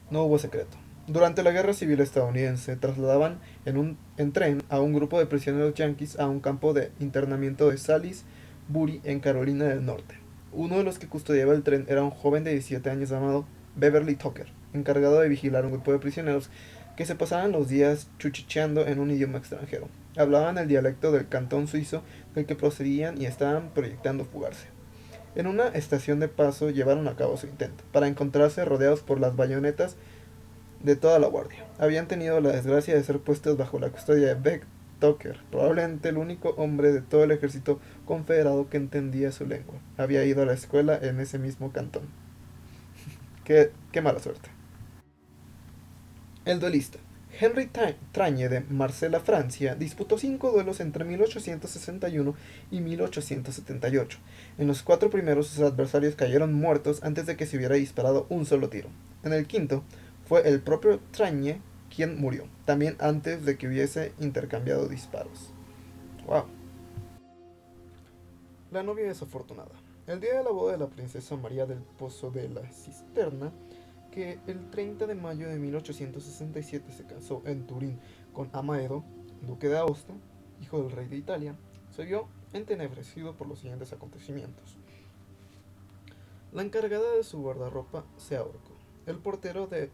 No hubo secreto. Durante la Guerra Civil estadounidense, trasladaban en tren a un grupo de prisioneros yanquis a un campo de internamiento de Salisbury, en Carolina del Norte. Uno de los que custodiaba el tren era un joven de 17 años llamado Beverly Tucker, encargado de vigilar un grupo de prisioneros que se pasaban los días chuchicheando en un idioma extranjero. Hablaban el dialecto del cantón suizo del que procedían y estaban proyectando fugarse. En una estación de paso llevaron a cabo su intento, para encontrarse rodeados por las bayonetas de toda la guardia. Habían tenido la desgracia de ser puestos bajo la custodia de Beck Tucker, probablemente el único hombre de todo el ejército confederado que entendía su lengua. Había ido a la escuela en ese mismo cantón. Qué mala suerte. El duelista. Henry Trañe de Marsella, Francia, disputó 5 duelos entre 1861 y 1878. En los 4 primeros sus adversarios cayeron muertos antes de que se hubiera disparado un solo tiro. En el quinto fue el propio Trañe quien murió, también antes de que hubiese intercambiado disparos. Wow. La novia desafortunada. El día de la boda de la princesa María del Pozo de la Cisterna, que el 30 de mayo de 1867 se casó en Turín con Amaedo, duque de Aosta, hijo del rey de Italia, se vio entenebrecido por los siguientes acontecimientos. La encargada de su guardarropa se ahorcó. El portero de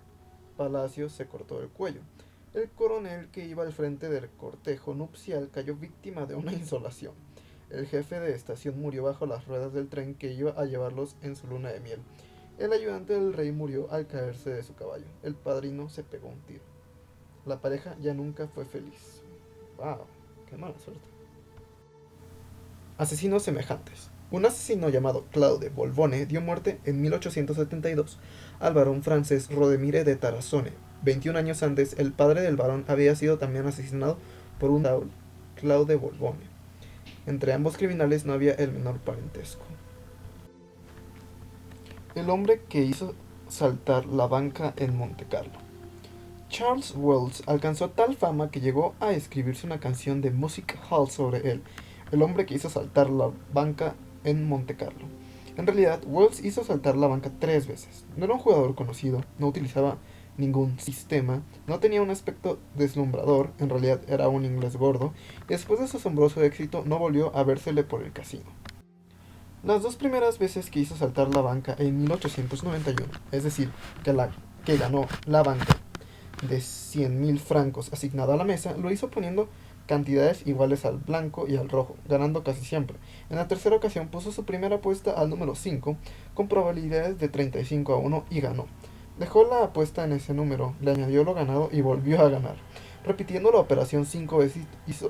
palacio se cortó el cuello. El coronel que iba al frente del cortejo nupcial cayó víctima de una insolación. El jefe de estación murió bajo las ruedas del tren que iba a llevarlos en su luna de miel. El ayudante del rey murió al caerse de su caballo. El padrino se pegó un tiro. La pareja ya nunca fue feliz. ¡Wow! ¡Qué mala suerte! Asesinos semejantes. Un asesino llamado Claude Bolbone dio muerte en 1872 al varón francés Rodemire de Tarazone. 21 años antes, el padre del varón había sido también asesinado por un tal Claude Bolbone. Entre ambos criminales no había el menor parentesco. El hombre que hizo saltar la banca en Montecarlo. Charles Wells alcanzó tal fama que llegó a escribirse una canción de music hall sobre él, el hombre que hizo saltar la banca en Montecarlo. En realidad, Wells hizo saltar la banca 3 veces. No era un jugador conocido, no utilizaba ningún sistema, no tenía un aspecto deslumbrador, en realidad era un inglés gordo, y después de su asombroso éxito no volvió a vérsele por el casino. Las 2 primeras veces que hizo saltar la banca en 1891, es decir, que ganó la banca de 100.000 francos asignado a la mesa, lo hizo poniendo cantidades iguales al blanco y al rojo, ganando casi siempre. En la tercera ocasión puso su primera apuesta al número 5, con probabilidades de 35-1 y ganó. Dejó la apuesta en ese número, le añadió lo ganado y volvió a ganar, repitiendo la operación 5 veces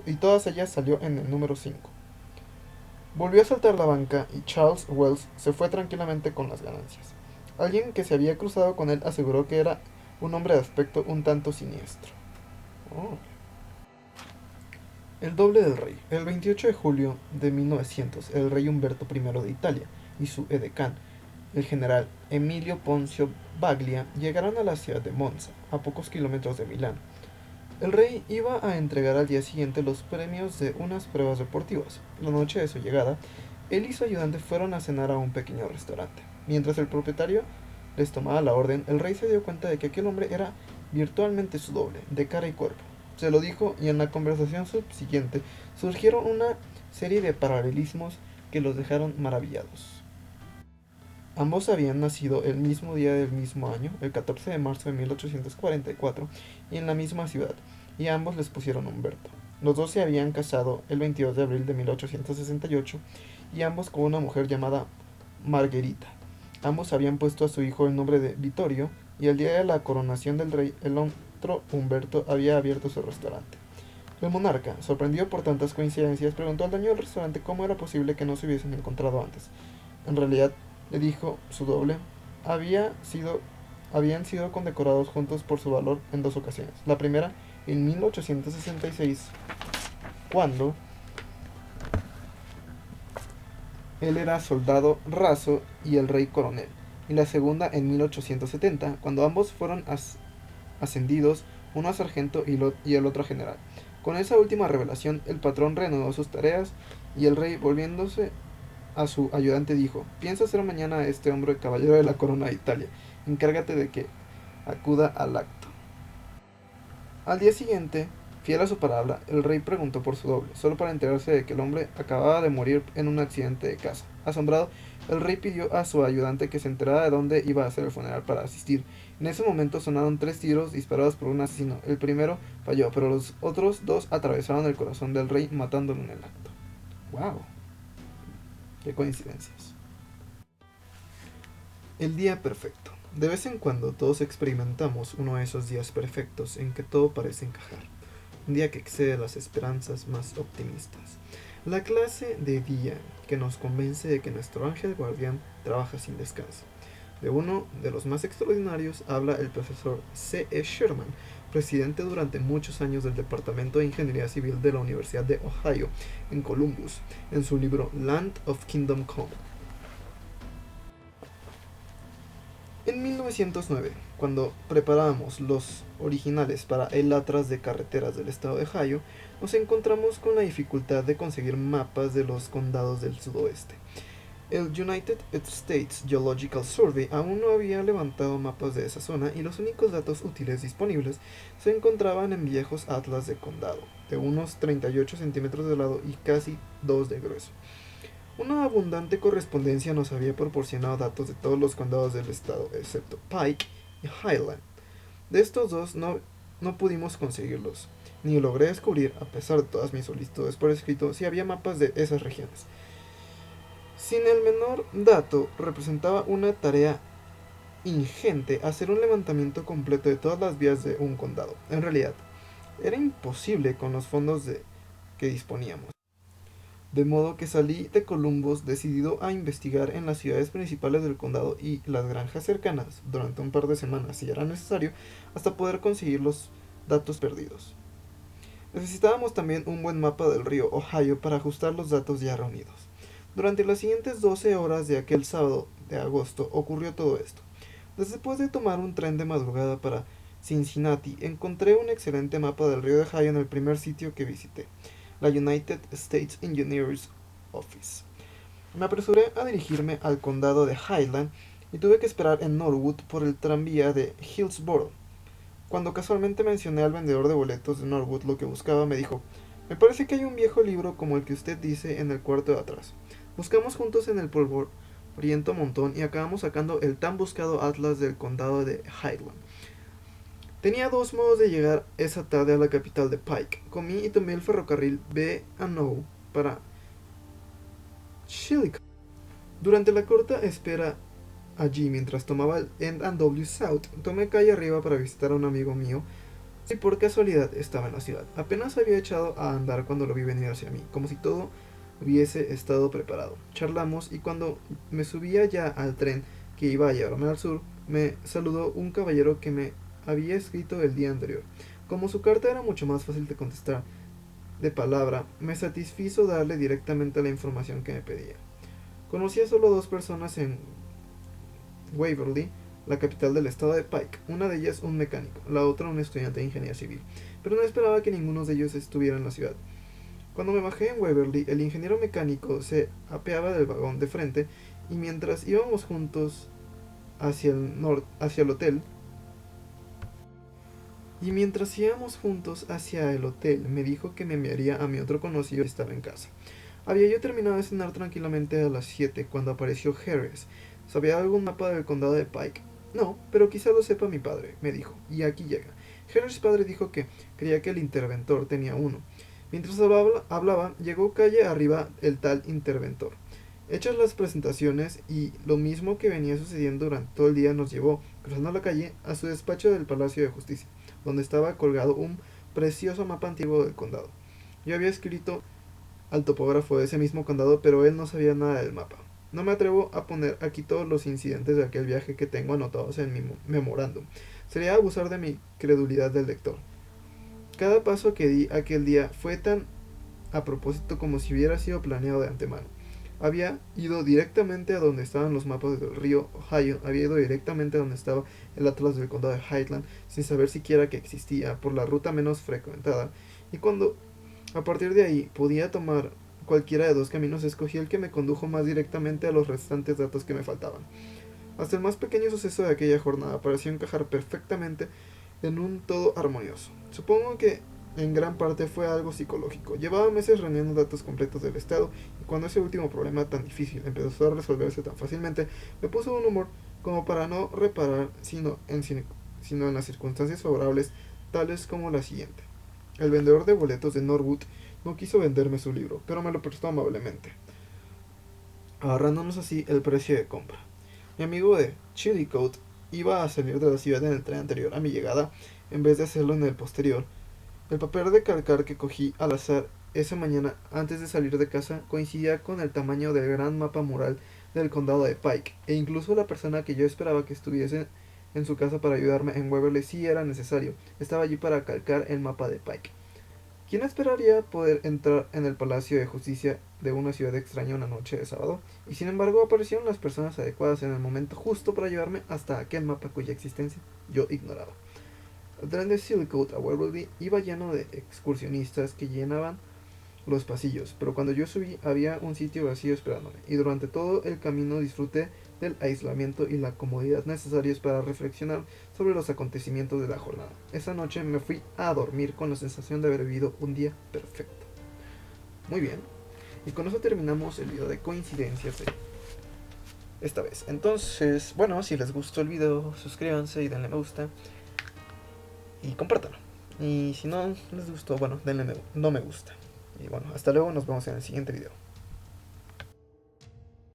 y todas ellas salió en el número 5. Volvió a saltar la banca y Charles Wells se fue tranquilamente con las ganancias. Alguien que se había cruzado con él aseguró que era un hombre de aspecto un tanto siniestro. Oh. El doble del rey. El 28 de julio de 1900, el rey Humberto I de Italia y su edecán, el general Emilio Poncio Baglia, llegaron a la ciudad de Monza, a pocos kilómetros de Milán. El rey iba a entregar al día siguiente los premios de unas pruebas deportivas. La noche de su llegada, él y su ayudante fueron a cenar a un pequeño restaurante. Mientras el propietario les tomaba la orden, el rey se dio cuenta de que aquel hombre era virtualmente su doble, de cara y cuerpo. Se lo dijo y en la conversación subsiguiente surgieron una serie de paralelismos que los dejaron maravillados. Ambos habían nacido el mismo día del mismo año, el 14 de marzo de 1844, y en la misma ciudad, y a ambos les pusieron Humberto. Los dos se habían casado el 22 de abril de 1868, y ambos con una mujer llamada Margherita. Ambos habían puesto a su hijo el nombre de Vittorio, y el día de la coronación del rey, el otro Humberto había abierto su restaurante. El monarca, sorprendido por tantas coincidencias, preguntó al dueño del restaurante cómo era posible que no se hubiesen encontrado antes. En realidad, le dijo su doble, habían sido condecorados juntos por su valor en 2 ocasiones. La primera en 1866, cuando él era soldado raso y el rey coronel, y la segunda en 1870, cuando ambos fueron ascendidos, uno a sargento y el otro a general. Con esa última revelación, el patrón reanudó sus tareas y el rey, volviéndose a su ayudante, dijo: pienso hacer mañana a este hombre caballero de la corona de Italia. Encárgate de que acuda al acto. Al día siguiente, fiel a su palabra, el rey preguntó por su doble, solo para enterarse de que el hombre acababa de morir en un accidente de caza. Asombrado, el rey pidió a su ayudante que se enterara de dónde iba a hacer el funeral para asistir. En ese momento sonaron 3 tiros disparados por un asesino. El primero falló, pero los otros 2 atravesaron el corazón del rey, matándolo en el acto. ¡Wow! ¡Qué coincidencias! El día perfecto. De vez en cuando todos experimentamos uno de esos días perfectos en que todo parece encajar. Un día que excede las esperanzas más optimistas. La clase de día que nos convence de que nuestro ángel guardián trabaja sin descanso. De uno de los más extraordinarios habla el profesor C. E. Sherman, presidente durante muchos años del Departamento de Ingeniería Civil de la Universidad de Ohio, en Columbus, en su libro Land of Kingdom Come. En 1909, cuando preparábamos los originales para el Atlas de Carreteras del estado de Ohio, nos encontramos con la dificultad de conseguir mapas de los condados del sudoeste. El United States Geological Survey aún no había levantado mapas de esa zona y los únicos datos útiles disponibles se encontraban en viejos atlas de condado, de unos 38 centímetros de lado y casi 2 de grueso. Una abundante correspondencia nos había proporcionado datos de todos los condados del estado, excepto Pike y Highland. De estos dos no pudimos conseguirlos, ni logré descubrir, a pesar de todas mis solicitudes por escrito, si había mapas de esas regiones. Sin el menor dato, representaba una tarea ingente hacer un levantamiento completo de todas las vías de un condado. En realidad, era imposible con los fondos que disponíamos. De modo que salí de Columbus decidido a investigar en las ciudades principales del condado y las granjas cercanas durante un par de semanas, si era necesario, hasta poder conseguir los datos perdidos. Necesitábamos también un buen mapa del río Ohio para ajustar los datos ya reunidos. Durante las siguientes 12 horas de aquel sábado de agosto ocurrió todo esto. Después de tomar un tren de madrugada para Cincinnati, encontré un excelente mapa del río de Ohio en el primer sitio que visité, la United States Engineers Office. Me apresuré a dirigirme al condado de Highland y tuve que esperar en Norwood por el tranvía de Hillsborough. Cuando casualmente mencioné al vendedor de boletos de Norwood lo que buscaba, me dijo: «Me parece que hay un viejo libro como el que usted dice en el cuarto de atrás». Buscamos juntos en el polvoriento montón y acabamos sacando el tan buscado atlas del condado de Highland. Tenía 2 modos de llegar esa tarde a la capital de Pike. Comí y tomé el ferrocarril B&O para Chillicothe. Durante la corta espera allí, mientras tomaba el N&W South, tomé calle arriba para visitar a un amigo mío y por casualidad estaba en la ciudad. Apenas había echado a andar cuando lo vi venir hacia mí, como si todo hubiese estado preparado. Charlamos y cuando me subía ya al tren que iba a llevarme al sur, me saludó un caballero que me había escrito el día anterior. Como su carta era mucho más fácil de contestar de palabra, me satisfizo darle directamente la información que me pedía. Conocía solo 2 personas en Waverly, la capital del estado de Pike, una de ellas un mecánico, la otra un estudiante de ingeniería civil, pero no esperaba que ninguno de ellos estuviera en la ciudad. Cuando me bajé en Waverly, el ingeniero mecánico se apeaba del vagón de frente y mientras íbamos juntos hacia el hotel, me dijo que me enviaría a mi otro conocido que estaba en casa. Había yo terminado de cenar tranquilamente a las 7 cuando apareció Harris. ¿Sabía algún mapa del condado de Pike? No, pero quizá lo sepa mi padre, me dijo, y aquí llega. Harris padre dijo que creía que el interventor tenía uno. Mientras hablaba, llegó calle arriba el tal interventor. Hechas las presentaciones y lo mismo que venía sucediendo durante todo el día nos llevó, cruzando la calle, a su despacho del Palacio de Justicia, donde estaba colgado un precioso mapa antiguo del condado. Yo había escrito al topógrafo de ese mismo condado, pero él no sabía nada del mapa. No me atrevo a poner aquí todos los incidentes de aquel viaje que tengo anotados en mi memorándum. Sería abusar de mi credulidad del lector. Cada paso que di aquel día fue tan a propósito como si hubiera sido planeado de antemano. Había ido directamente a donde estaban los mapas del río Ohio, había ido directamente a donde estaba el atlas del condado de Highland, sin saber siquiera que existía, por la ruta menos frecuentada, y cuando a partir de ahí podía tomar cualquiera de 2 caminos, escogí el que me condujo más directamente a los restantes datos que me faltaban. Hasta el más pequeño suceso de aquella jornada pareció encajar perfectamente en un todo armonioso. Supongo que en gran parte fue algo psicológico. Llevaba meses reuniendo datos completos del estado y cuando ese último problema tan difícil empezó a resolverse tan fácilmente, me puso un humor como para no reparar sino en las circunstancias favorables tales como la siguiente. El vendedor de boletos de Norwood no quiso venderme su libro, pero me lo prestó amablemente, ahorrándonos así el precio de compra. Mi amigo de Chillicote iba a salir de la ciudad en el tren anterior a mi llegada, en vez de hacerlo en el posterior. El papel de calcar que cogí al azar esa mañana antes de salir de casa coincidía con el tamaño del gran mapa mural del condado de Pike, e incluso la persona que yo esperaba que estuviese en su casa para ayudarme en Waverly si era necesario, estaba allí para calcar el mapa de Pike. ¿Quién esperaría poder entrar en el Palacio de Justicia de una ciudad extraña una noche de sábado? Y sin embargo aparecieron las personas adecuadas en el momento justo para llevarme hasta aquel mapa cuya existencia yo ignoraba. El tren de Silcote a Waverly iba lleno de excursionistas que llenaban los pasillos, pero cuando yo subí había un sitio vacío esperándome, y durante todo el camino disfruté del aislamiento y la comodidad necesarios para reflexionar sobre los acontecimientos de la jornada. Esa noche me fui a dormir con la sensación de haber vivido un día perfecto. Muy bien, y con eso terminamos el video de coincidencias de esta vez. Entonces, bueno, si les gustó el video, suscríbanse y denle me gusta y compártanlo. Y si no les gustó, bueno, denle no me gusta. Y bueno, hasta luego, nos vemos en el siguiente video.